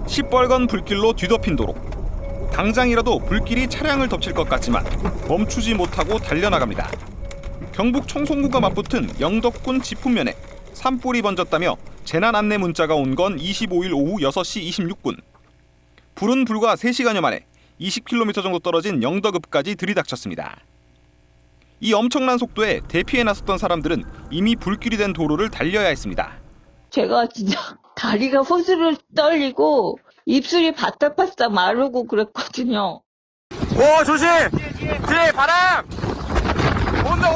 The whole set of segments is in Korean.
시뻘건 불길로 뒤덮인 도로. 당장이라도 불길이 차량을 덮칠 것 같지만 멈추지 못하고 달려나갑니다. 경북 청송군과 맞붙은 영덕군 지풍면에 산불이 번졌다며 재난 안내 문자가 온 건 25일 오후 6시 26분. 불은 불과 3시간여 만에 20km 정도 떨어진 영덕읍까지 들이닥쳤습니다. 이 엄청난 속도에 대피해 나섰던 사람들은 이미 불길이 된 도로를 달려야 했습니다. 제가 진짜 다리가 호수를 떨리고 입술이 바싹바싹 마르고 그랬거든요. 오, 조심! 뒤에 바람! 온다!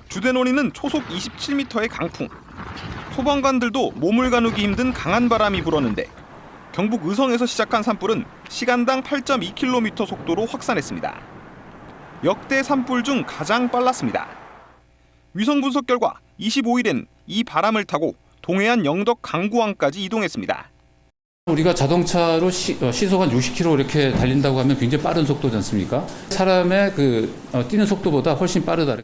주대논이는 초속 27m의 강풍. 소방관들도 몸을 가누기 힘든 강한 바람이 불었는데 경북 의성에서 시작한 산불은 시간당 8.2km 속도로 확산했습니다. 역대 산불 중 가장 빨랐습니다. 위성 분석 결과 25일엔 이 바람을 타고 동해안 영덕 강구항까지 이동했습니다. 우리가 자동차로 시속 한 60km 이렇게 달린다고 하면 굉장히 빠른 속도지 않습니까? 사람의 뛰는 속도보다 훨씬 빠르다.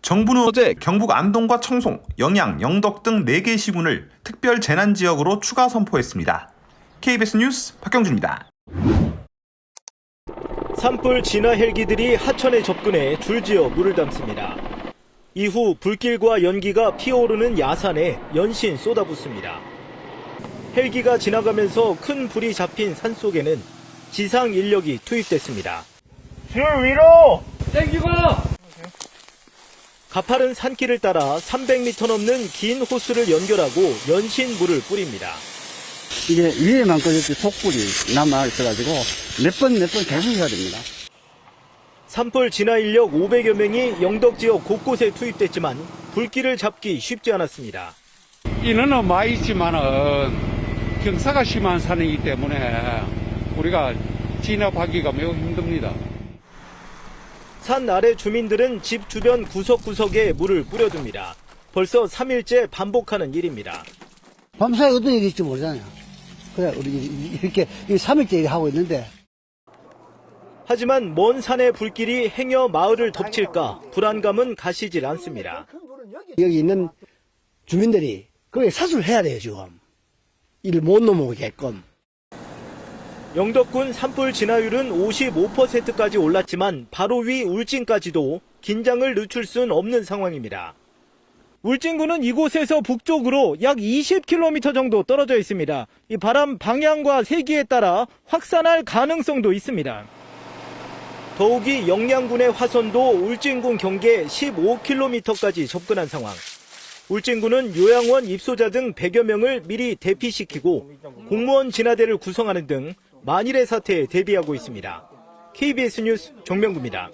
정부는 어제 경북 안동과 청송, 영양, 영덕 등 4개 시군을 특별 재난 지역으로 추가 선포했습니다. KBS 뉴스 박경준입니다. 산불 진화 헬기들이 하천에 접근해 줄지어 물을 담습니다. 이후 불길과 연기가 피어오르는 야산에 연신 쏟아붓습니다. 헬기가 지나가면서 큰 불이 잡힌 산속에는 지상 인력이 투입됐습니다. 줄 위로! 땡기고! 가파른 산길을 따라 300m 넘는 긴 호수를 연결하고 연신 물을 뿌립니다. 이게 위에만 꺼졌지 속불이 남아있어가지고 몇 번 계속 해야 됩니다. 산불 진화 인력 500여 명이 영덕 지역 곳곳에 투입됐지만 불길을 잡기 쉽지 않았습니다. 인원은 많이 있지만은 경사가 심한 산이기 때문에 우리가 진압하기가 매우 힘듭니다. 산 아래 주민들은 집 주변 구석구석에 물을 뿌려둡니다. 벌써 3일째 반복하는 일입니다. 밤사이 어떤 일이 있을지 모르잖아요. 그래, 우리 이렇게 3일째 하고 있는데. 하지만 먼 산의 불길이 행여 마을을 덮칠까 불안감은 가시질 않습니다. 여기 있는 주민들이 거기에 사수를 해야 돼요, 지금. 이를 못 넘어오게끔. 영덕군 산불 진화율은 55%까지 올랐지만 바로 위 울진까지도 긴장을 늦출 순 없는 상황입니다. 울진군은 이곳에서 북쪽으로 약 20km 정도 떨어져 있습니다. 이 바람 방향과 세기에 따라 확산할 가능성도 있습니다. 더욱이 영양군의 화선도 울진군 경계 15km까지 접근한 상황. 울진군은 요양원 입소자 등 100여 명을 미리 대피시키고 공무원 진화대를 구성하는 등 만일의 사태에 대비하고 있습니다. KBS 뉴스 정명구입니다.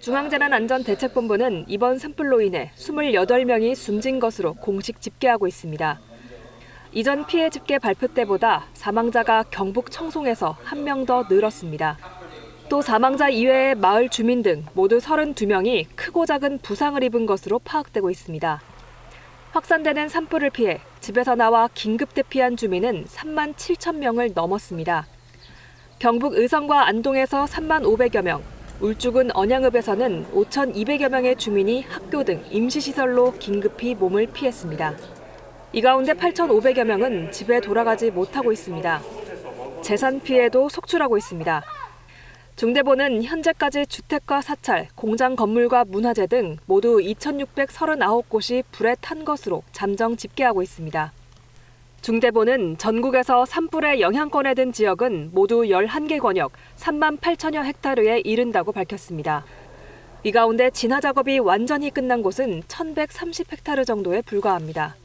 중앙재난안전대책본부는 이번 산불로 인해 28명이 숨진 것으로 공식 집계하고 있습니다. 이전 피해 집계 발표 때보다 사망자가 경북 청송에서 1명 더 늘었습니다. 또 사망자 이외의 마을 주민 등 모두 32명이 크고 작은 부상을 입은 것으로 파악되고 있습니다. 확산되는 산불을 피해 집에서 나와 긴급 대피한 주민은 3만 7천 명을 넘었습니다. 경북 의성과 안동에서 3만 500여 명, 울주군 언양읍에서는 5,200여 명의 주민이 학교 등 임시시설로 긴급히 몸을 피했습니다. 이 가운데 8,500여 명은 집에 돌아가지 못하고 있습니다. 재산 피해도 속출하고 있습니다. 중대본은 현재까지 주택과 사찰, 공장 건물과 문화재 등 모두 2,639곳이 불에 탄 것으로 잠정 집계하고 있습니다. 중대본은 전국에서 산불의 영향권에 든 지역은 모두 11개 권역 3만 8천여 헥타르에 이른다고 밝혔습니다. 이 가운데 진화 작업이 완전히 끝난 곳은 1,130헥타르 정도에 불과합니다.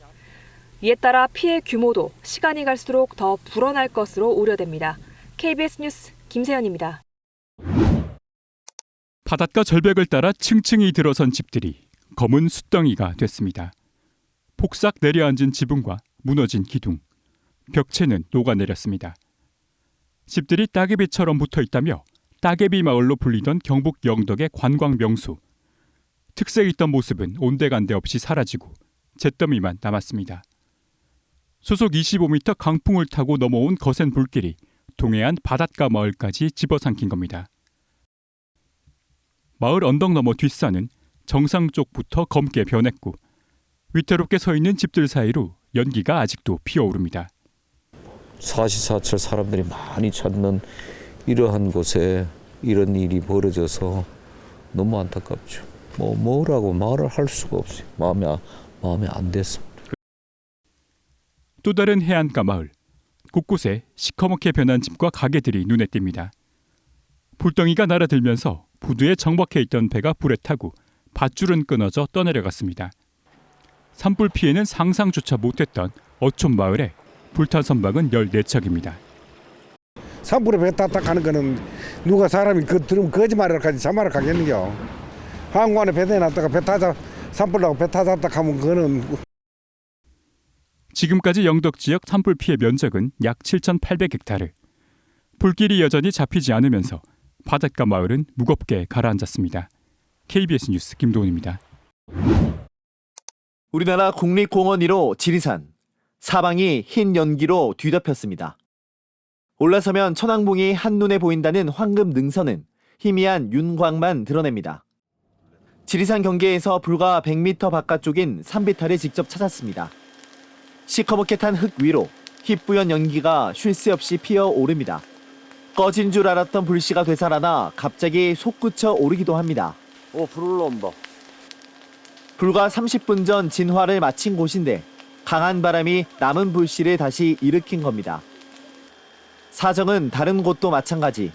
이에 따라 피해 규모도 시간이 갈수록 더 불어날 것으로 우려됩니다. KBS 뉴스 김세연입니다. 바닷가 절벽을 따라 층층이 들어선 집들이 검은 숫덩이가 됐습니다. 폭삭 내려앉은 지붕과 무너진 기둥, 벽체는 녹아내렸습니다. 집들이 따개비처럼 붙어있다며 따개비 마을로 불리던 경북 영덕의 관광 명소. 특색 있던 모습은 온데간데 없이 사라지고 잿더미만 남았습니다. 소속 25m 강풍을 타고 넘어온 거센 불길이 동해안 바닷가 마을까지 집어삼킨 겁니다. 마을 언덕 너머 뒷산은 정상 쪽부터 검게 변했고 위태롭게 서 있는 집들 사이로 연기가 아직도 피어오릅니다. 사시사철 사람들이 많이 찾는 이러한 곳에 이런 일이 벌어져서 너무 안타깝죠. 뭐라고 말을 할 수가 없어요. 마음에 안 됐습니다. 또 다른 해안가 마을. 곳곳에 시커멓게 변한 집과 가게들이 눈에 띕니다. 불덩이가 날아들면서 부두에 정박해 있던 배가 불에 타고 밧줄은 끊어져 떠내려갔습니다. 산불 피해는 상상조차 못했던 어촌 마을에 불탄 선박은 14척입니다. 산불에 배 탔다 가는 거는 누가 사람이 그 들으면 거짓말을 가지 참말을 가겠는겨. 항구안에 배 대놨다가 배 타자 산불 나고 배 타졌다 하면 그거는. 지금까지 영덕 지역 산불 피해 면적은 약 7,800헥타르. 불길이 여전히 잡히지 않으면서 바닷가 마을은 무겁게 가라앉았습니다. KBS 뉴스 김도훈입니다. 우리나라 국립공원 1호 지리산. 사방이 흰 연기로 뒤덮였습니다. 올라서면 천왕봉이 한눈에 보인다는 황금 능선은 희미한 윤광만 드러냅니다. 지리산 경계에서 불과 100m 바깥쪽인 산비탈을 직접 찾았습니다. 시커멓게 탄 흙 위로 희뿌연 연기가 쉴 새 없이 피어오릅니다. 꺼진 줄 알았던 불씨가 되살아나 갑자기 솟구쳐 오르기도 합니다. 불 올라온다. 불과 30분 전 진화를 마친 곳인데 강한 바람이 남은 불씨를 다시 일으킨 겁니다. 사정은 다른 곳도 마찬가지.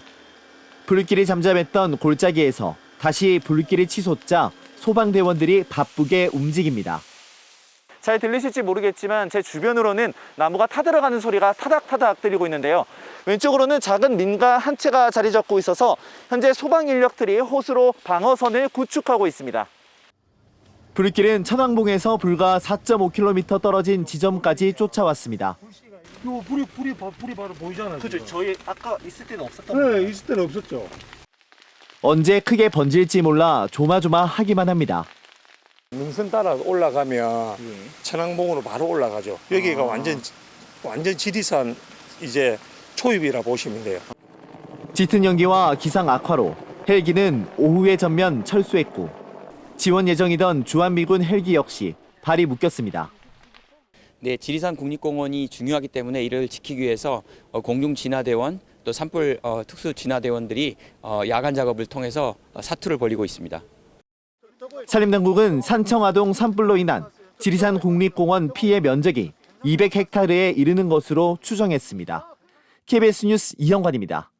불길이 잠잠했던 골짜기에서 다시 불길이 치솟자 소방대원들이 바쁘게 움직입니다. 잘 들리실지 모르겠지만 제 주변으로는 나무가 타들어가는 소리가 타닥타닥 들리고 있는데요. 왼쪽으로는 작은 민가 한 채가 자리 잡고 있어서 현재 소방 인력들이 호수로 방어선을 구축하고 있습니다. 불길은 천왕봉에서 불과 4.5km 떨어진 지점까지 쫓아왔습니다. 요 불이 바로 보이잖아요. 그죠? 저희 아까 있을 때는 없었던 네, 있을 때는 없었죠. 언제 크게 번질지 몰라 조마조마하기만 합니다. 능선 따라 올라가면 천왕봉으로 바로 올라가죠. 여기가 완전 지리산 이제 초입이라 보시면 돼요. 짙은 연기와 기상 악화로 헬기는 오후에 전면 철수했고 지원 예정이던 주한미군 헬기 역시 발이 묶였습니다. 네, 지리산 국립공원이 중요하기 때문에 이를 지키기 위해서 공중진화대원 또 산불 특수진화대원들이 야간 작업을 통해서 사투를 벌이고 있습니다. 산림당국은 산청아동 산불로 인한 지리산 국립공원 피해 면적이 200헥타르에 이르는 것으로 추정했습니다. KBS 뉴스 이영관입니다.